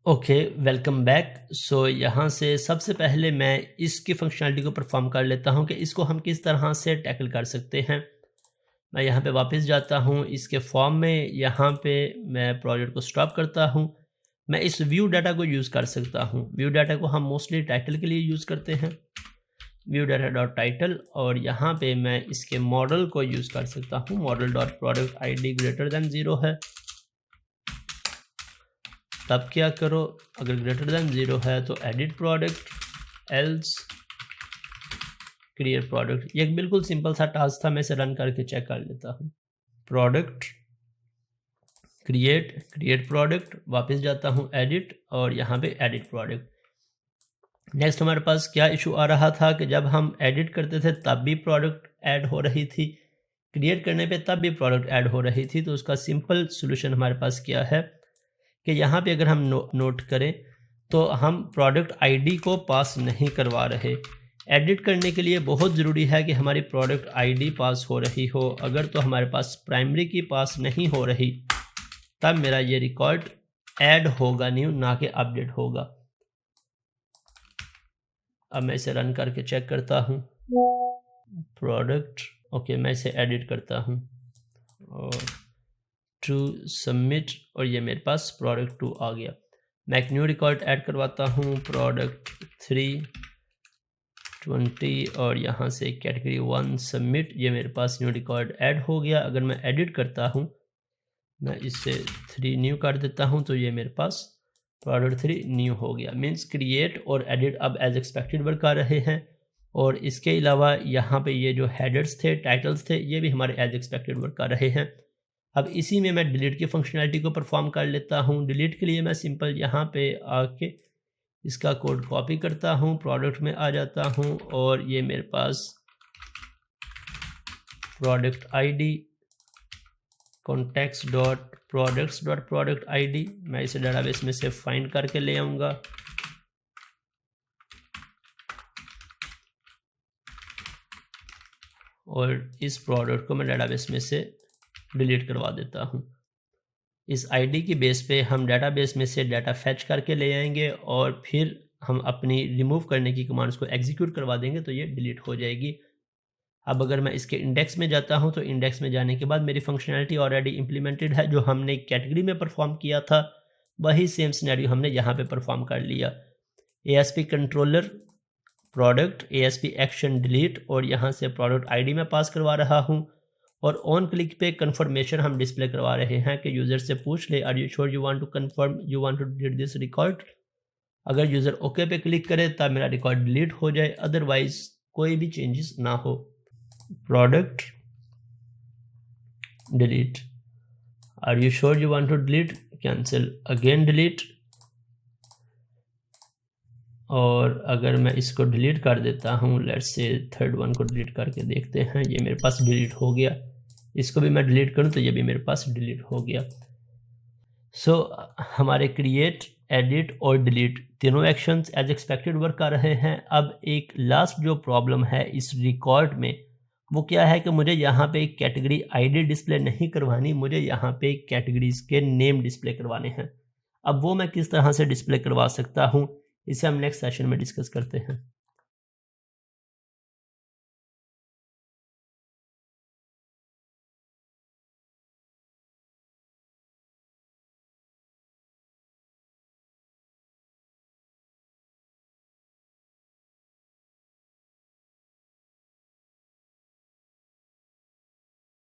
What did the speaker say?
Okay, welcome back. सो यहाँ से सबसे पहले मैं इसकी फंक्शनैलिटी को परफॉर्म कर लेता हूँ कि इसको हम किस तरह से टैकल कर सकते हैं। मैं यहाँ पे वापस जाता हूँ इसके फॉर्म में, यहाँ पे मैं प्रोजेक्ट को स्टॉप करता हूँ। मैं इस व्यू डाटा को यूज़ कर सकता हूँ। व्यू डाटा को हम मोस्टली टाइटल के लिए यूज़ करते हैं, व्यू डाटा डॉट टाइटल, और यहाँ पे मैं इसके मॉडल को यूज़ कर सकता हूँ। Model dot product I D greater than 0 है, तब क्या करो, अगर ग्रेटर दैन 0 है तो edit product, else create product. ये एक बिल्कुल सिंपल सा टास्क था, मैं इसे रन करके चेक कर लेता हूँ। प्रोडक्ट क्रिएट प्रोडक्ट, वापस जाता हूँ एडिट, और यहाँ पे एडिट प्रोडक्ट। नेक्स्ट हमारे पास क्या इशू आ रहा था कि जब हम एडिट करते थे तब भी प्रोडक्ट ऐड हो रही थी, क्रिएट करने पे तब भी प्रोडक्ट ऐड हो रही थी। तो उसका सिंपल सोल्यूशन हमारे पास क्या है कि यहाँ पे अगर हम नोट करें तो हम प्रोडक्ट आईडी को पास नहीं करवा रहे। एडिट करने के लिए बहुत ज़रूरी है कि हमारी प्रोडक्ट आईडी पास हो रही हो। अगर तो हमारे पास प्राइमरी की पास नहीं हो रही तब मेरा ये रिकॉर्ड ऐड होगा न्यू, ना कि अपडेट होगा। अब मैं इसे रन करके चेक करता हूँ। प्रोडक्ट, ओके, मैं इसे एडिट करता हूँ और टू सबमिट, और ये मेरे पास प्रोडक्ट 2 आ गया। मैं एक न्यू रिकॉर्ड ऐड करवाता हूँ, प्रोडक्ट 320, और यहाँ से कैटेगरी 1 सबमिट। ये मेरे पास न्यू रिकॉर्ड ऐड हो गया। अगर मैं एडिट करता हूँ, मैं इससे 3 न्यू कर देता हूँ, तो ये मेरे पास प्रोडक्ट 3 न्यू हो गया। मीन्स क्रिएट और एडिट अब एज एक्सपेक्टेड वर्क कर रहे हैं। और इसके अलावा यहाँ पे ये जो हेडर्स थे, टाइटल्स थे, ये भी हमारे एज एक्सपेक्टेड वर्क कर रहे हैं। अब इसी में मैं डिलीट की फंक्शनैलिटी को परफॉर्म कर लेता हूँ। डिलीट के लिए मैं सिंपल यहाँ पे आके इसका कोड कॉपी करता हूँ, प्रोडक्ट में आ जाता हूँ, और ये मेरे पास product ID context dot product ID, मैं इसे डेटाबेस में से फाइंड करके ले आऊँगा। और इस प्रोडक्ट को मैं डेटाबेस में से डिलीट करवा देता हूँ। इस आईडी की बेस पे हम डेटाबेस में से डाटा फैच करके ले आएंगे और फिर हम अपनी रिमूव करने की कमांड्स को एग्जीक्यूट करवा देंगे, तो ये डिलीट हो जाएगी। अब अगर मैं इसके इंडेक्स में जाता हूँ तो इंडेक्स में जाने के बाद मेरी फंक्शनैलिटी ऑलरेडी इंप्लीमेंटेड है। जो हमने कैटेगरी में परफॉर्म किया था वही सेम सिनेरियो हमने यहाँ पे परफॉर्म कर लिया। ASP controller product ASP action delete, और यहाँ से प्रोडक्ट आईडी में पास करवा रहा हूँ, और ऑन क्लिक पे कंफर्मेशन हम डिस्प्ले करवा रहे हैं कि यूज़र से पूछ ले, are you sure you want to confirm you want to delete this record. अगर यूज़र ओके पे क्लिक करे तब मेरा रिकॉर्ड डिलीट हो जाए, अदरवाइज कोई भी चेंजेस ना हो। Product delete, are you sure you want to delete, cancel, again delete. और अगर मैं इसको डिलीट कर देता हूँ, लेट्स से थर्ड वन को डिलीट करके देखते हैं, ये मेरे पास डिलीट हो गया। इसको भी मैं डिलीट करूँ तो ये भी मेरे पास डिलीट हो गया। सो हमारे क्रिएट, एडिट और डिलीट तीनों एक्शंस एज एक्सपेक्टेड वर्क कर रहे हैं। अब एक लास्ट जो प्रॉब्लम है इस रिकॉर्ड में वो क्या है कि मुझे यहाँ पे एक कैटेगरी आईडी डिस्प्ले नहीं करवानी, मुझे यहाँ पे कैटेगरीज के नेम डिस्प्ले करवाने हैं। अब वो मैं किस तरह से डिस्प्ले करवा सकता हूँ, इसे हम नेक्स्ट सेशन में डिस्कस करते हैं।